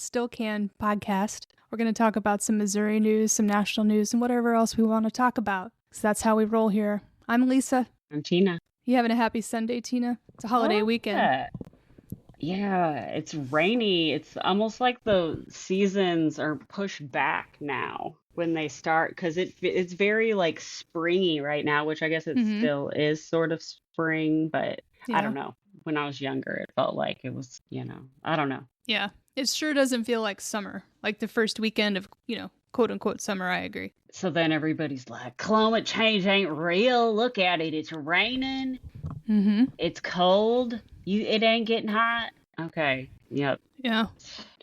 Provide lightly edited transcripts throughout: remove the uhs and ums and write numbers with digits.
Still Can podcast. We're going to talk about some Missouri news, some national news, and whatever else we want to talk about. So that's how we roll here. I'm Lisa. I'm Tina. You having a happy Sunday, Tina? It's a holiday weekend. Yeah, it's rainy. It's almost like the seasons are pushed back now when they start, because it's very like springy right now, which I guess it still is sort of spring, but I don't know. When I was younger, it felt like it was, I don't know. Yeah, it sure doesn't feel like summer, like the first weekend of, quote unquote summer. I agree. So then everybody's like, climate change ain't real. Look at it. It's raining. It's cold. It ain't getting hot. Okay. Yep. Yeah.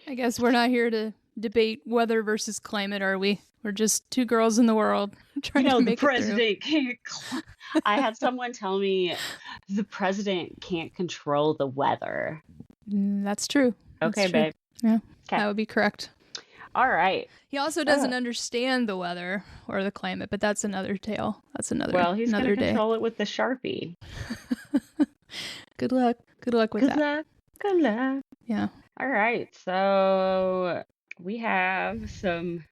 I guess we're not here to debate weather versus climate, are we? We're just two girls in the world trying to make the president can't. I had someone tell me the president can't control the weather. That's true. Okay, babe. Yeah, that would be correct. All right. He also doesn't understand the weather or the climate, but that's another tale. That's another. Well, he's going to control it with the Sharpie. Good luck. Good luck with that. Good luck. Yeah. All right. So we have some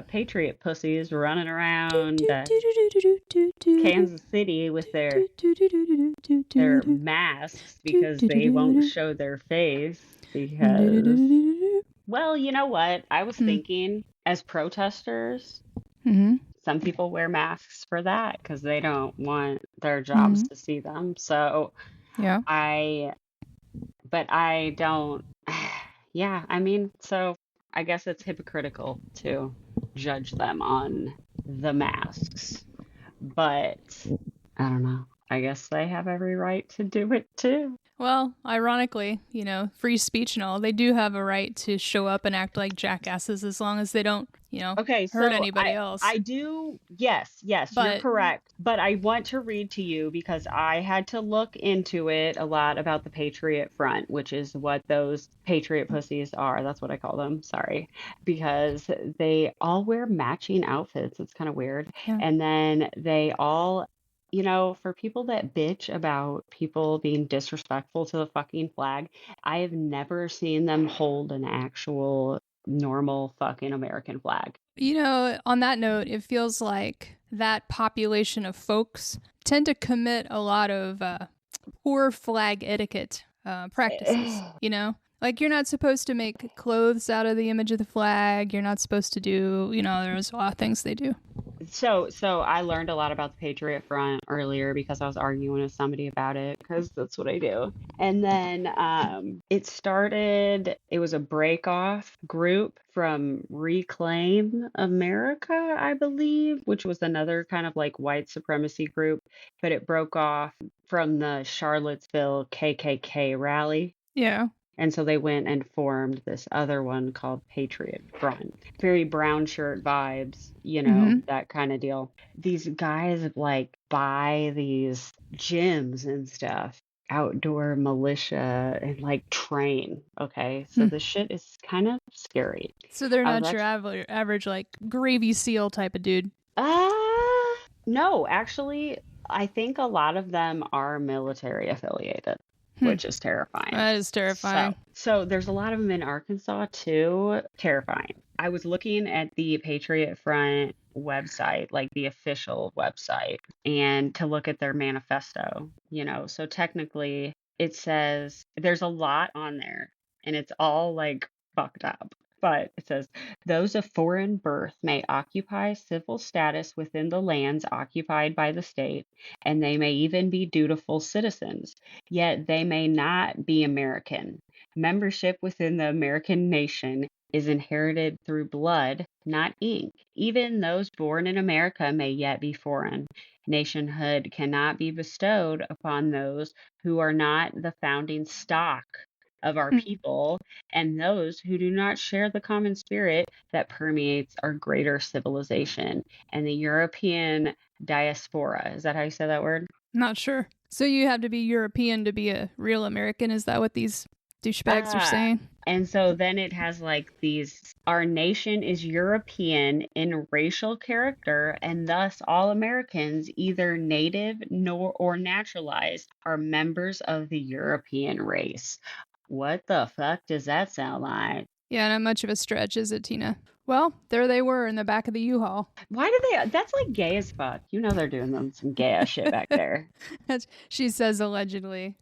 Patriot pussies running around Kansas City with their masks because they won't show their face because, well, you know what? I was thinking as protesters, some people wear masks for that because they don't want their jobs to see them. So yeah, but I don't, yeah, I mean, so I guess it's hypocritical to judge them on the masks, but I don't know. I guess they have every right to do it too. Well, ironically, free speech and all, they do have a right to show up and act like jackasses as long as they don't, hurt anybody else. I do. Yes, you're correct. But I want to read to you because I had to look into it a lot about the Patriot Front, which is what those Patriot pussies are. That's what I call them. Sorry. Because they all wear matching outfits. It's kind of weird. Yeah. And then they all, for people that bitch about people being disrespectful to the fucking flag, I have never seen them hold an actual normal fucking American flag. On that note, it feels like that population of folks tend to commit a lot of poor flag etiquette practices, Like, you're not supposed to make clothes out of the image of the flag. You're not supposed to do, there's a lot of things they do. So I learned a lot about the Patriot Front earlier because I was arguing with somebody about it, because that's what I do. And then it was a break-off group from Reclaim America, I believe, which was another kind of like white supremacy group, but it broke off from the Charlottesville KKK rally. Yeah. And so they went and formed this other one called Patriot Front. Very brown shirt vibes, that kind of deal. These guys like buy these gyms and stuff, outdoor militia, and like train. Okay. So the shit is kind of scary. So they're not your average like gravy seal type of dude. No, actually, I think a lot of them are military affiliated. Which is terrifying. That is terrifying. So there's a lot of them in Arkansas too. Terrifying. I was looking at the Patriot Front website, like the official website, and to look at their manifesto, So technically it says there's a lot on there and it's all like fucked up. But it says, those of foreign birth may occupy civil status within the lands occupied by the state, and they may even be dutiful citizens, yet they may not be American. Membership within the American nation is inherited through blood, not ink. Even those born in America may yet be foreign. Nationhood cannot be bestowed upon those who are not the founding stock of our people, and those who do not share the common spirit that permeates our greater civilization and the European diaspora. Is that how you say that word? Not sure. So you have to be European to be a real American? Is that what these douchebags are saying? And so then it has like these, our nation is European in racial character, and thus all Americans, either native or naturalized, are members of the European race. What the fuck does that sound like? Yeah, not much of a stretch, is it, Tina? Well, there they were in the back of the U-Haul. Why do they? That's like gay as fuck. You know they're doing some gay ass shit back there. She says allegedly.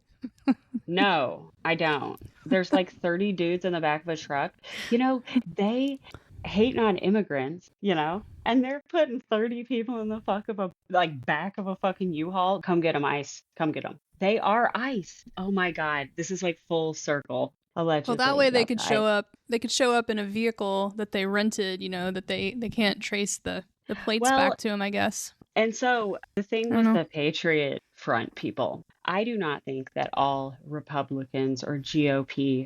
No, I don't. There's like 30 dudes in the back of a truck. They hate on immigrants, and they're putting 30 people in the back of a fucking U-Haul. Come get them, ICE. Come get them. They are ICE. Oh my God. This is like full circle. Allegedly. Well, that way they could show up. They could show up in a vehicle that they rented, that they can't trace the plates back to them, I guess. And so the thing with the Patriot Front people, I do not think that all Republicans or GOP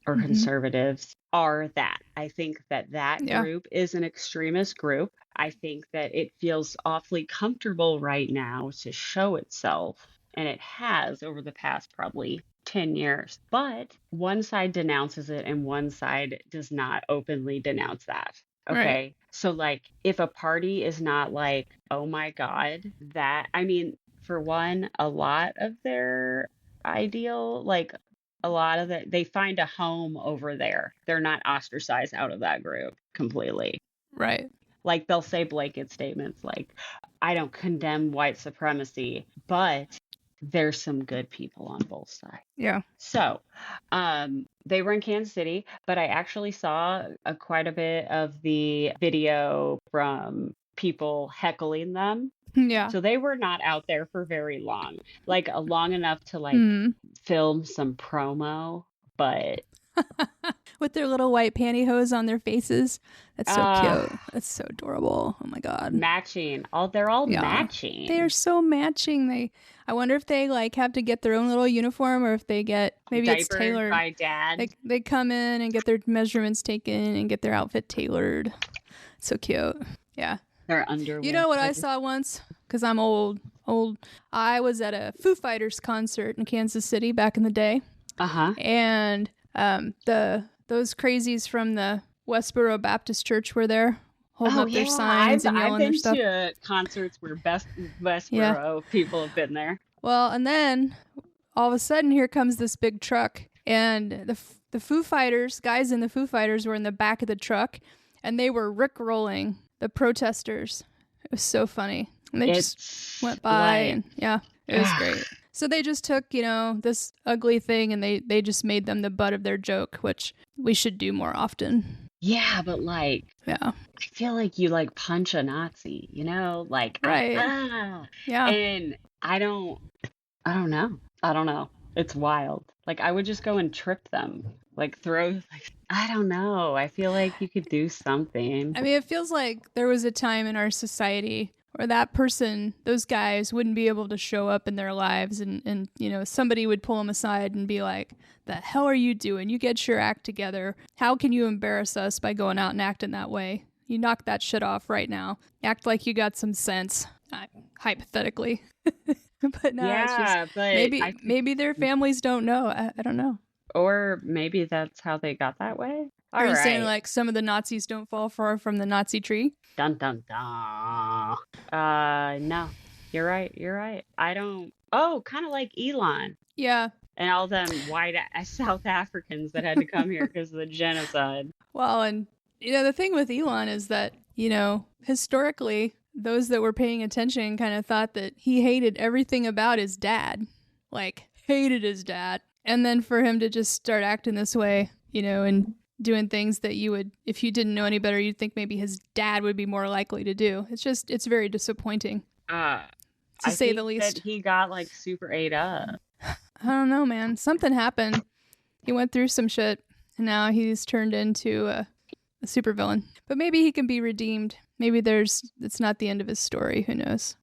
or conservatives are that. I think that group is an extremist group. I think that it feels awfully comfortable right now to show itself. And it has over the past probably 10 years. But one side denounces it and one side does not openly denounce that. Okay. Right. So like if a party is not like, oh my God, for one, a lot of their ideal, like a lot of they find a home over there. They're not ostracized out of that group completely. Right. Like they'll say blanket statements like, I don't condemn white supremacy, but there's some good people on both sides. Yeah. So they were in Kansas City, but I actually saw quite a bit of the video from people heckling them. Yeah. So they were not out there for very long, like long enough to film some promo, but with their little white pantyhose on their faces. That's so cute. That's so adorable. Oh my God. Matching. They're all matching. They are so matching. I wonder if they have to get their own little uniform or if they get it's tailored by dad. They come in and get their measurements taken and get their outfit tailored. So cute. Yeah. Their underwear. You know what I saw once? Because I'm old. I was at a Foo Fighters concert in Kansas City back in the day. And those crazies from the Westboro Baptist Church were there holding up their signs and yelling their stuff. I've been to concerts where Westboro people have been there. Well, and then all of a sudden here comes this big truck and the Foo Fighters, guys in the Foo Fighters were in the back of the truck and they were rickrolling the protesters. It was so funny. And they just went by and it was great. So they just took, this ugly thing and they just made them the butt of their joke, which we should do more often. Yeah, but I feel like you punch a Nazi, right. Yeah. And I don't know. It's wild. I would just go and trip them, I don't know. I feel like you could do something. I mean, it feels like there was a time in our society where that person, those guys wouldn't be able to show up in their lives and somebody would pull them aside and be like, the hell are you doing? You get your act together. How can you embarrass us by going out and acting that way? You knock that shit off right now. Act like you got some sense, hypothetically. But no, it's just, maybe their families don't know. I don't know. Or maybe that's how they got that way. Are you saying some of the Nazis don't fall far from the Nazi tree? Dun dun dun. No, you're right. I don't. Oh, kind of like Elon. Yeah. And all them white South Africans that had to come here because of the genocide. Well, and the thing with Elon is that historically those that were paying attention kind of thought that he hated everything about his dad, hated his dad, and then for him to just start acting this way, and doing things that you would, if you didn't know any better, you'd think maybe his dad would be more likely to do. It's very disappointing. To say the least. That he got super ate up. I don't know, man. Something happened. He went through some shit, and now he's turned into a supervillain. But maybe he can be redeemed. Maybe it's not the end of his story. Who knows?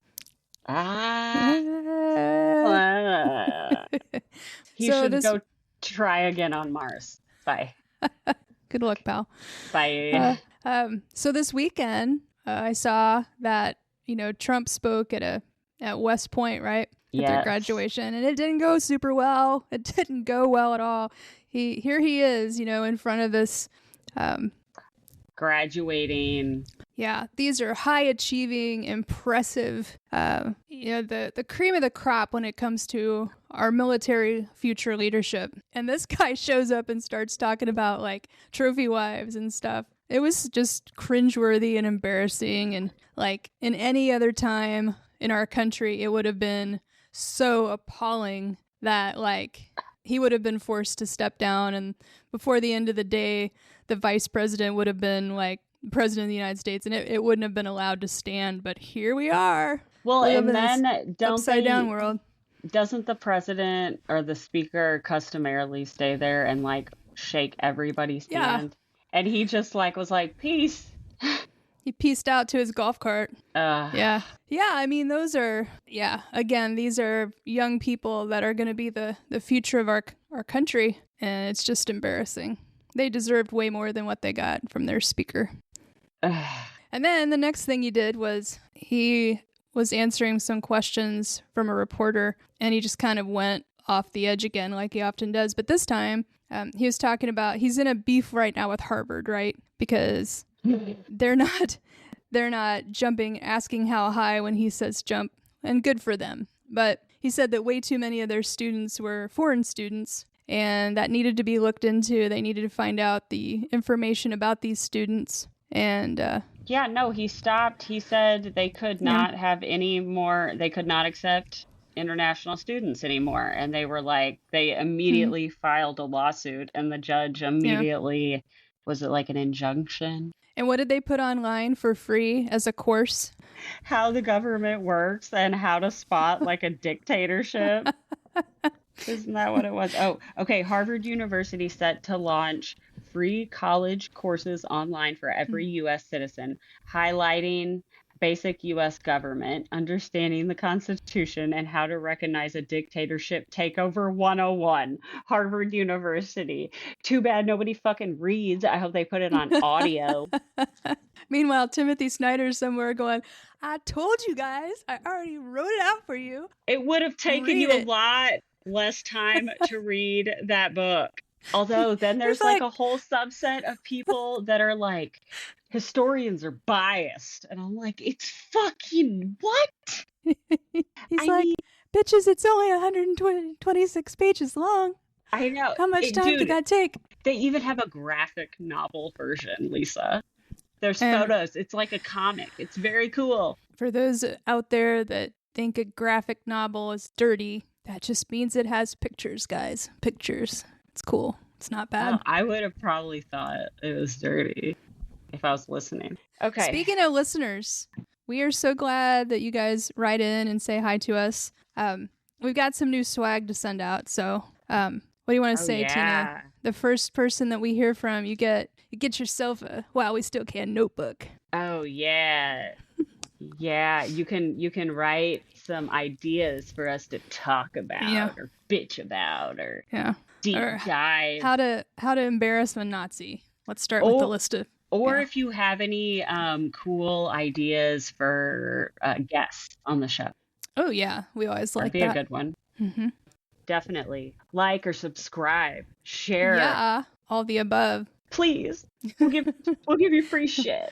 He should go try again on Mars. Bye. Good luck, pal. Bye. So this weekend, I saw that Trump spoke at West Point, right? At their graduation, and it didn't go super well. It didn't go well at all. Here he is, in front of this graduating Yeah, these are high achieving, impressive, the cream of the crop when it comes to our military future leadership. And this guy shows up and starts talking about like trophy wives and stuff. It was just cringeworthy and embarrassing. And like in any other time in our country, it would have been so appalling that like he would have been forced to step down. And before the end of the day, the vice president would have been like, president of the United States, and it wouldn't have been allowed to stand. But here we are. Well, and then upside down world. Doesn't the president or the speaker customarily stay there and like shake everybody's hand? And he just like was like, peace. He pieced out to his golf cart. Yeah. I mean, those are again, these are young people that are going to be the future of our country, and it's just embarrassing. They deserved way more than what they got from their speaker. And then the next thing he did was he was answering some questions from a reporter, and he just kind of went off the edge again like he often does. But this time he was talking about he's in a beef right now with Harvard, right? Because they're not jumping, asking how high when he says jump, and good for them. But he said that way too many of their students were foreign students, and that needed to be looked into. They needed to find out the information about these students. And he stopped. He said they could not have any more, they could not accept international students anymore. And they were like, they immediately filed a lawsuit, and the judge immediately, was it like an injunction? And what did they put online for free as a course? How the government works and how to spot like a dictatorship. Isn't that what it was? Oh, okay. Harvard University set to launch free college courses online for every U.S. citizen, highlighting basic U.S. government, understanding the Constitution, and how to recognize a dictatorship takeover 101. Harvard University. Too bad nobody fucking reads. I hope they put it on audio. Meanwhile, Timothy Snyder's somewhere going, I told you guys. I already wrote it out for you. It would have taken you a lot less time to read that book. Although then there's like a whole subset of people that are like, historians are biased. And I'm like, it's fucking what? He's like, bitches, it's only 126 pages long. I know. How much time did that take? They even have a graphic novel version, Lisa. There's photos. It's like a comic. It's very cool. For those out there that think a graphic novel is dirty, that just means it has pictures, guys. Pictures. It's cool. It's not bad. I would have probably thought it was dirty if I was listening. Okay. Speaking of listeners, we are so glad that you guys write in and say hi to us. We've got some new swag to send out. So what do you want to say, Tina? The first person that we hear from, you get yourself a Wow We Still Can notebook. Oh, yeah. Yeah, you can write some ideas for us to talk about or bitch about or deep dive. How to embarrass a Nazi. Let's start with the list of. Or if you have any cool ideas for guests on the show. Oh yeah, we always like that. That'd be a good one. Mm-hmm. Definitely like or subscribe, share. Yeah, all the above. Please, we'll give you free shit.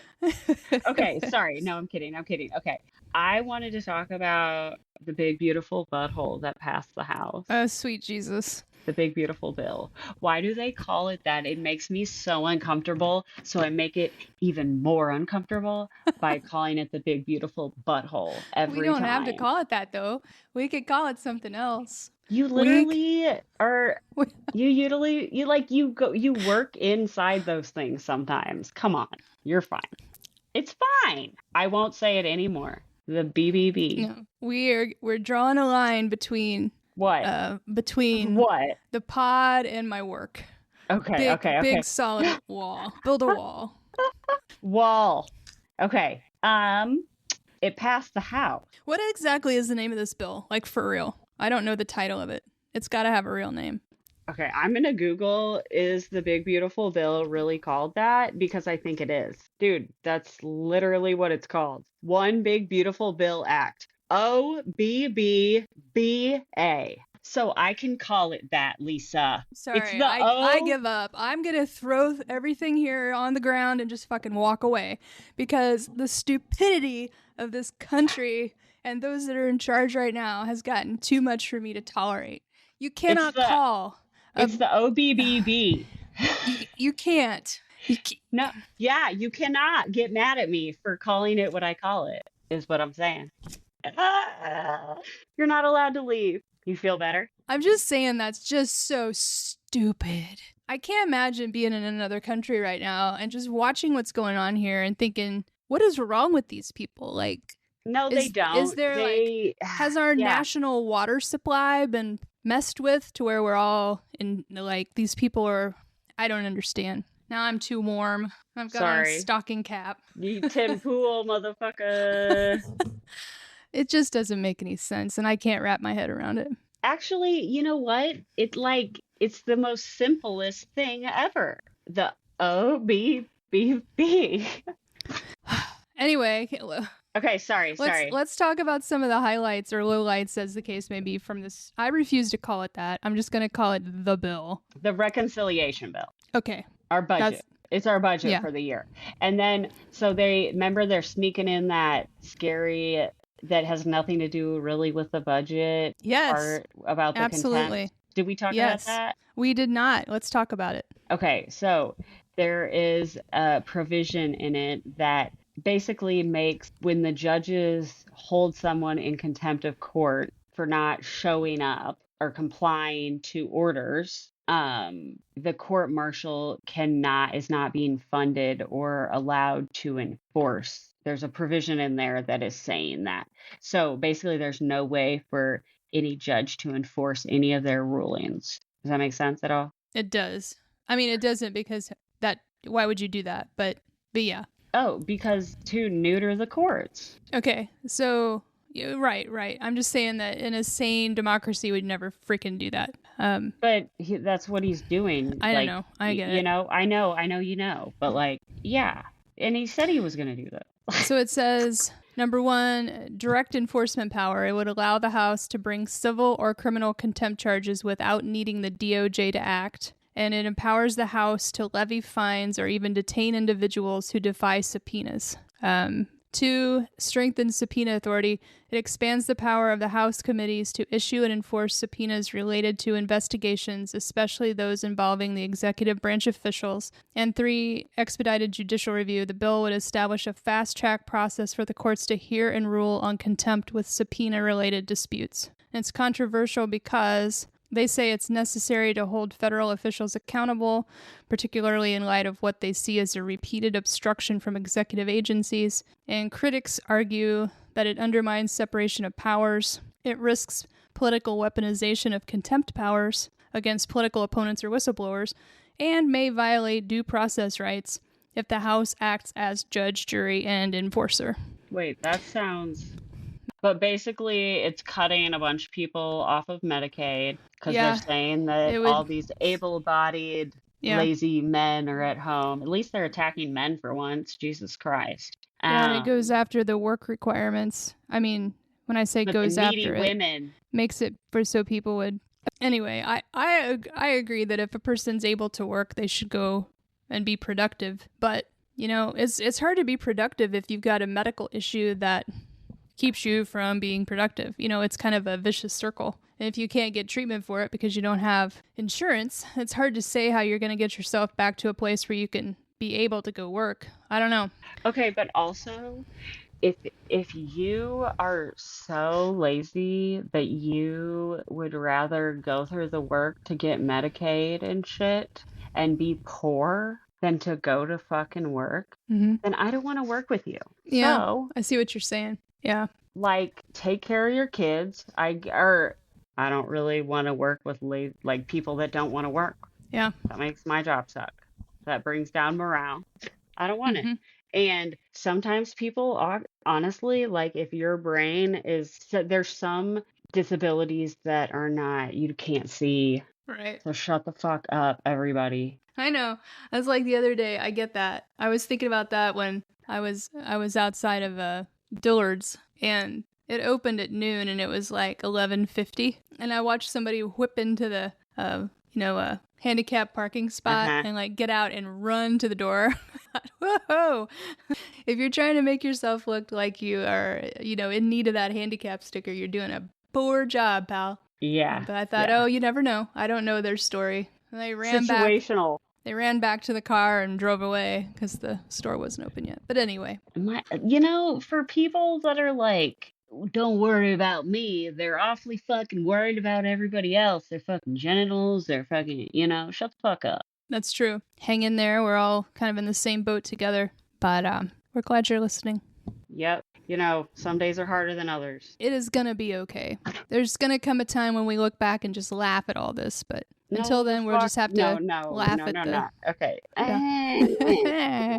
Okay, sorry. No, I'm kidding. Okay, I wanted to talk about the Big Beautiful Butthole that passed the House. Oh, sweet Jesus. The Big Beautiful Bill. Why do they call it that? It makes me so uncomfortable. So I make it even more uncomfortable by calling it the Big Beautiful Butthole every time. We don't have to call it that, though. We could call it something else. You literally are. You work inside those things sometimes. Come on, you're fine. It's fine. I won't say it anymore. The BBB. No, we're drawing a line between what? Between what? The pod and my work. Okay. Big solid wall. Build a wall. Wall. Okay. It passed the House. What exactly is the name of this bill? Like for real? I don't know the title of it. It's got to have a real name. Okay, I'm going to Google, is the Big Beautiful Bill really called that? Because I think it is. Dude, that's literally what it's called. One Big Beautiful Bill Act. OBBBA. So I can call it that, Lisa. It's Sorry, the I O. give up. I'm gonna throw everything here on the ground and just fucking walk away because the stupidity of this country and those that are in charge right now has gotten too much for me to tolerate. You It's cannot the call a, it's the OBBB. you can't. You ca No, yeah, you cannot get mad at me for calling it what I call it, is what I'm saying. Ah, you're not allowed to leave. You feel better? I'm just saying that's just so stupid. I can't imagine being in another country right now and just watching what's going on here and thinking, what is wrong with these people? Like, No, they is don't. there like, They, has our yeah, national water supply been messed with to where we're all in like these people are? I don't understand. Now I'm too warm. I've got on a sorry. stocking cap. You Tim Pool, motherfucker. It just doesn't make any sense, and I can't wrap my head around it. Actually, you know what? It's the most simplest thing ever. The OBBB. Anyway, Okay, sorry. let's talk about some of the highlights or lowlights, as the case may be, from this. I refuse to call it that. I'm just going to call it the bill. The reconciliation bill. Okay. Our budget. It's our budget Yeah. for the year. And then, so they're sneaking in that scary, that has nothing to do really with the budget Yes. part about the Absolutely. contempt. Did we talk Yes. about that? We did not. Let's talk about it. Okay, so there is a provision in it that basically makes when the judges hold someone in contempt of court for not showing up or complying to orders, the court martial is not being funded or allowed to enforce. There's a provision in there that is saying that. So basically, there's no way for any judge to enforce any of their rulings. Does that make sense at all? It does. I mean, it doesn't because why would you do that? But yeah. Oh, because to neuter the courts. Okay. So, right. I'm just saying that in a sane democracy, we'd never freaking do that. But that's what he's doing. I don't know. I get it. You know, I know you know. But like, yeah. And he said he was going to do that. So it says, number 1, direct enforcement power. It would allow the House to bring civil or criminal contempt charges without needing the DOJ to act. And it empowers the House to levy fines or even detain individuals who defy subpoenas. 2, strengthen subpoena authority. It expands the power of the House committees to issue and enforce subpoenas related to investigations, especially those involving the executive branch officials. And 3, expedited judicial review. The bill would establish a fast-track process for the courts to hear and rule on contempt with subpoena-related disputes. And it's controversial because they say it's necessary to hold federal officials accountable, particularly in light of what they see as a repeated obstruction from executive agencies. And critics argue that it undermines separation of powers. It risks political weaponization of contempt powers against political opponents or whistleblowers, and may violate due process rights if the House acts as judge, jury, and enforcer. Wait, that sounds... But basically, it's cutting a bunch of people off of Medicaid because they're saying that all these able-bodied, lazy men are at home. At least they're attacking men for once. Jesus Christ. Yeah, and it goes after the work requirements. I mean, when I say goes after it, makes it for so people would... Anyway, I agree that if a person's able to work, they should go and be productive. But, you know, it's hard to be productive if you've got a medical issue that keeps you from being productive. You know, it's kind of a vicious circle. And if you can't get treatment for it because you don't have insurance, it's hard to say how you're going to get yourself back to a place where you can be able to go work. I don't know. Okay, but also, if you are so lazy that you would rather go through the work to get Medicaid and shit and be poor than to go to fucking work, then I don't want to work with you. Yeah, so, I see what you're saying. Yeah. Like, take care of your kids. I don't really want to work with people that don't want to work. Yeah. That makes my job suck. That brings down morale. I don't want it. And sometimes people are, honestly, like if your brain is, there's some disabilities that are not, you can't see. Right. So shut the fuck up, everybody. I know. I was like the other day, I get that. I was thinking about that when I was outside of Dillard's, and It opened at noon and it was like 11:50, and I watched somebody whip into the handicap parking spot and like get out and run to the door. Whoa! If you're trying to make yourself look like you are, in need of that handicap sticker, you're doing a poor job, pal. Yeah. But I thought, oh, you never know. I don't know their story. And they ran Situational. They ran back to the car and drove away because the store wasn't open yet. But anyway. For people that are like, don't worry about me, they're awfully fucking worried about everybody else. Their fucking genitals, they're fucking, shut the fuck up. That's true. Hang in there. We're all kind of in the same boat together. But we're glad you're listening. Yep. Some days are harder than others. It is going to be okay. There's going to come a time when we look back and just laugh at all this, but until then, we'll just have to laugh at the... Okay. Yeah.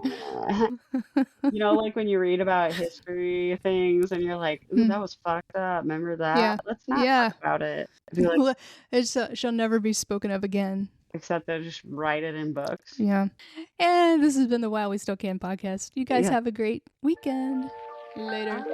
Like when you read about history things and you're like, ooh, that was fucked up. Remember that? Yeah. Let's not talk about it. Like, it shall never be spoken of again. Except they'll just write it in books. Yeah. And this has been the While We Still Can podcast. You guys have a great weekend. Later.